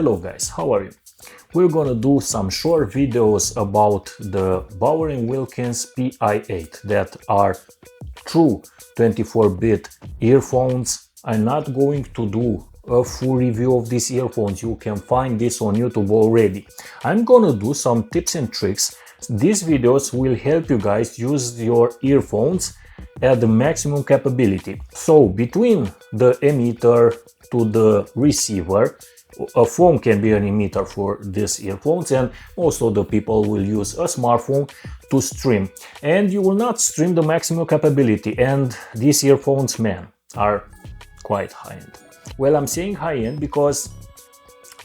Hello guys, how are you? We're gonna do some short videos about the Bowers and Wilkins PI8 that are true 24-bit earphones. I'm not going to do a full review of these earphones. You can find this on YouTube already. I'm gonna do some tips and tricks. These videos will help you guys use your earphones at the maximum capability. So between the emitter to the receiver, a phone can be an emitter for these earphones, and also the people will use a smartphone to stream, and you will not stream the maximum capability. And these earphones, man, are quite high-end. Well, I'm saying high-end because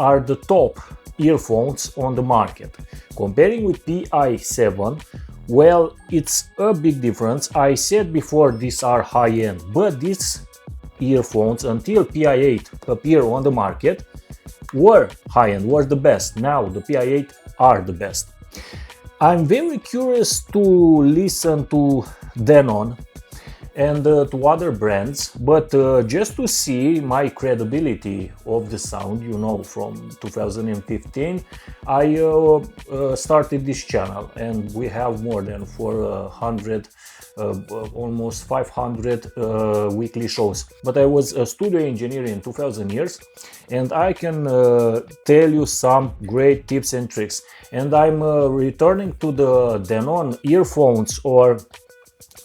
are the top earphones on the market. Comparing with Pi7, well, it's a big difference. I said before these are high-end, but these earphones until Pi8 appear on the market were high-end, were the best. Now the Pi8 are the best. I'm very curious to listen to Denon and to other brands, but just to see my credibility of the sound, you know, from 2015 I started this channel, and we have more than 400 almost 500 weekly shows. But I was a studio engineer in 2000 years, and I can tell you some great tips and tricks. And I'm returning to the Denon earphones or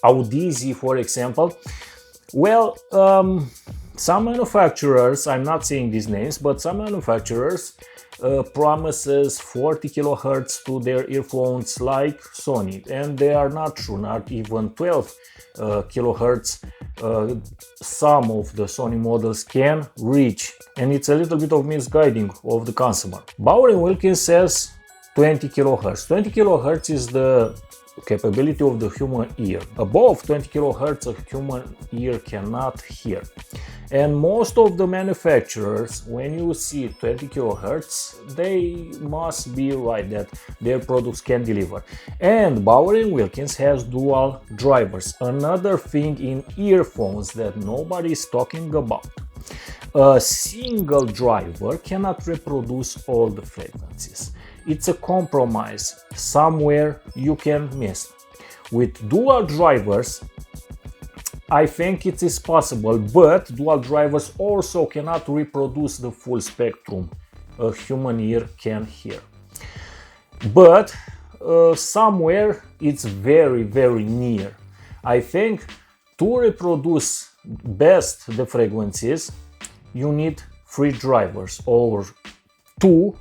Audisi, for example. Well, some manufacturers, I'm not saying these names, but some manufacturers promises 40 kilohertz to their earphones like Sony, and they are not true, not even 12 kilohertz. Some of the Sony models can reach, and it's a little bit of misguiding of the consumer. Bowers and Wilkins says 20 kilohertz. 20 kilohertz is the capability of the human ear. Above 20 kilohertz, a human ear cannot hear. And most of the manufacturers, when you see 20 kilohertz, they must be right that their products can deliver. And Bowers and Wilkins has dual drivers. Another thing in earphones that nobody is talking about. A single driver cannot reproduce all the frequencies. It's a compromise. Somewhere you can miss. With dual drivers, I think it is possible, but dual drivers also cannot reproduce the full spectrum a human ear can hear. But somewhere it's very, very near. I think to reproduce best the frequencies, you need 3 drivers or 2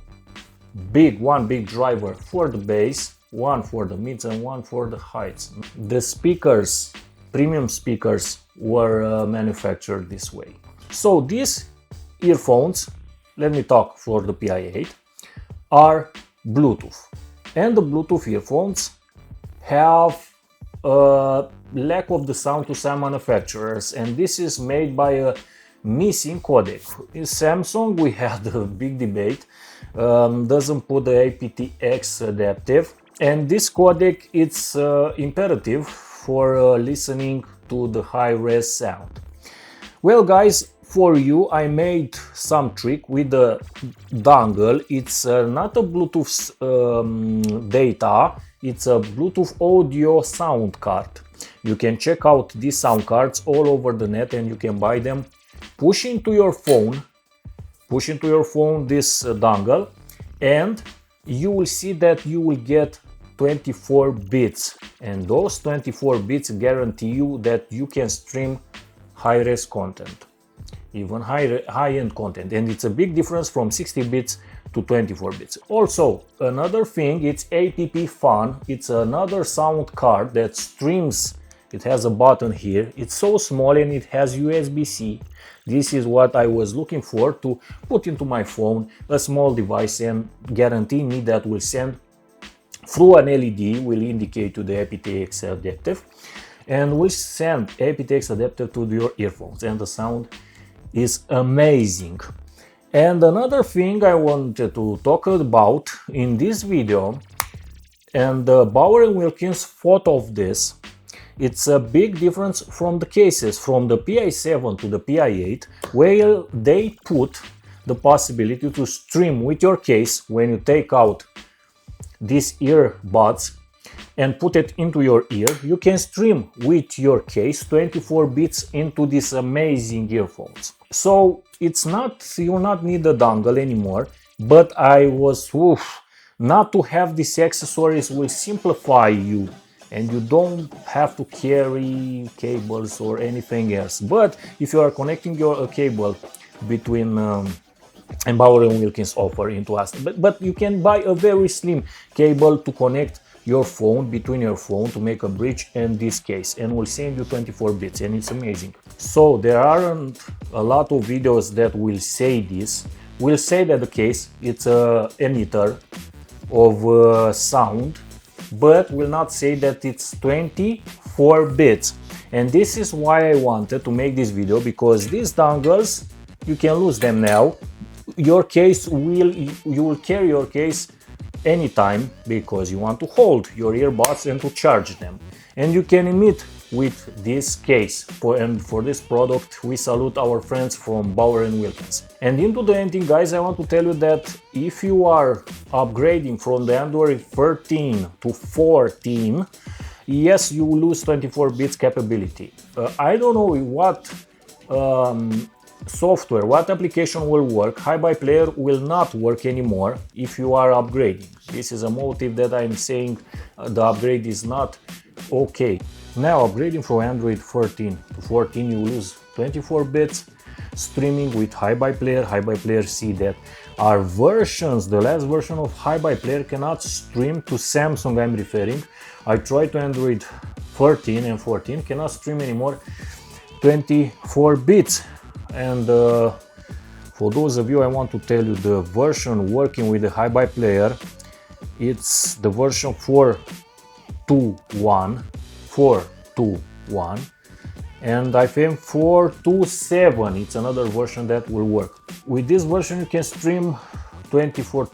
one big driver for the bass, one for the mids and one for the highs. The speakers, premium speakers, were manufactured this way. So these earphones, let me talk for the Pi8, are Bluetooth, and the Bluetooth earphones have a lack of the sound to some manufacturers, and this is made by a missing codec. In Samsung we had a big debate, doesn't put the Aptx Adaptive, and this codec it's imperative for listening to the high-res sound. Well guys, for you I made some trick with the dongle. It's not a Bluetooth data, it's a Bluetooth audio sound card. You can check out these sound cards all over the net, and you can buy them. Push into your phone this dongle, and you will see that you will get 24 bits, and those 24 bits guarantee you that you can stream high-res content, even high-end content, and it's a big difference from 60 bits to 24 bits. Also, another thing, it's App Fun. It's another sound card that streams. It has a button here. It's so small and it has USB-C. This is what I was looking for, to put into my phone, a small device, and guarantee me that will send through an LED, will indicate to the Aptx Adaptive, and will send Aptx Adaptive to your earphones, and the sound is amazing. And another thing I wanted to talk about in this video, and Bowers and Wilkins thought of this. It's a big difference from the cases from the Pi7 to the Pi8, where they put the possibility to stream with your case when you take out these earbuds and put it into your ear. You can stream with your case 24 bits into these amazing earphones. So it's not, you not need a dongle anymore, but I was, not to have these accessories will simplify you, and you don't have to carry cables or anything else. But if you are connecting your cable between and Bowers and Wilkins offer into us, but you can buy a very slim cable to connect your phone between your phone to make a bridge and this case, and will send you 24 bits, and it's amazing. So there aren't a lot of videos that will say this. Will say that the case it's a emitter of sound, but will not say that it's 24 bits. And this is why I wanted to make this video, because these dongles, you can lose them now. Your case you will carry your case anytime, because you want to hold your earbuds and to charge them, and you can emit with this case. For this product we salute our friends from Bowers and Wilkins. And into the ending, guys, I want to tell you that if you are upgrading from the Android 13 to 14, yes, you will lose 24 bits capability. I don't know what software, what application will work. Hi-Fi player will not work anymore if you are upgrading. This is a motive that I'm saying the upgrade is not okay. Now, upgrading from Android 13 to 14, you lose 24 bits. Streaming with Hi-Fi player. Hi-Fi player see that our versions, the last version of Hi-Fi player cannot stream to Samsung. I'm referring. I tried to Android 13 and 14 cannot stream anymore 24 bits. And for those of you, I want to tell you the version working with the Hi-Fi player, it's the version 4.2.1, and I think 4.2.7, it's another version that will work. With this version you can stream 24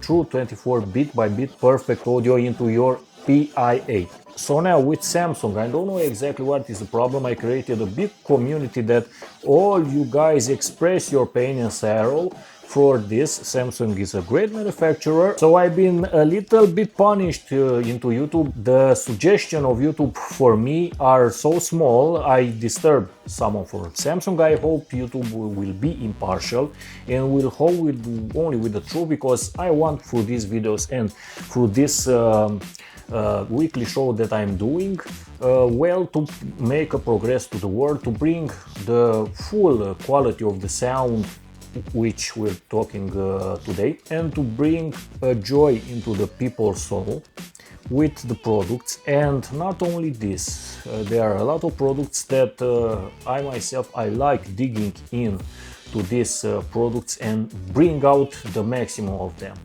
bit by bit perfect audio into your Pi8. So now with Samsung, I don't know exactly what is the problem. I created a big community that all you guys express your pain and sorrow for this. Samsung is a great manufacturer, so I've been a little bit punished into YouTube. The suggestion of YouTube for me are so small, I disturb someone for Samsung. I hope YouTube will be impartial and will hold only with the truth, because I want through these videos and through this weekly show that I'm doing, well, to make a progress to the world, to bring the full quality of the sound which we're talking today, and to bring a joy into the people's soul with the products. And not only this, there are a lot of products that I myself, I like digging in to these products and bring out the maximum of them.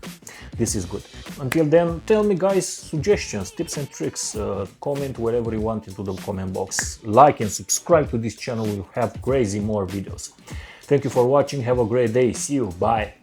This is good. Until then, tell me, guys, suggestions, tips and tricks, comment wherever you want into the comment box. Like and subscribe to this channel, we'll have crazy more videos. Thank you for watching, have a great day, see you, bye!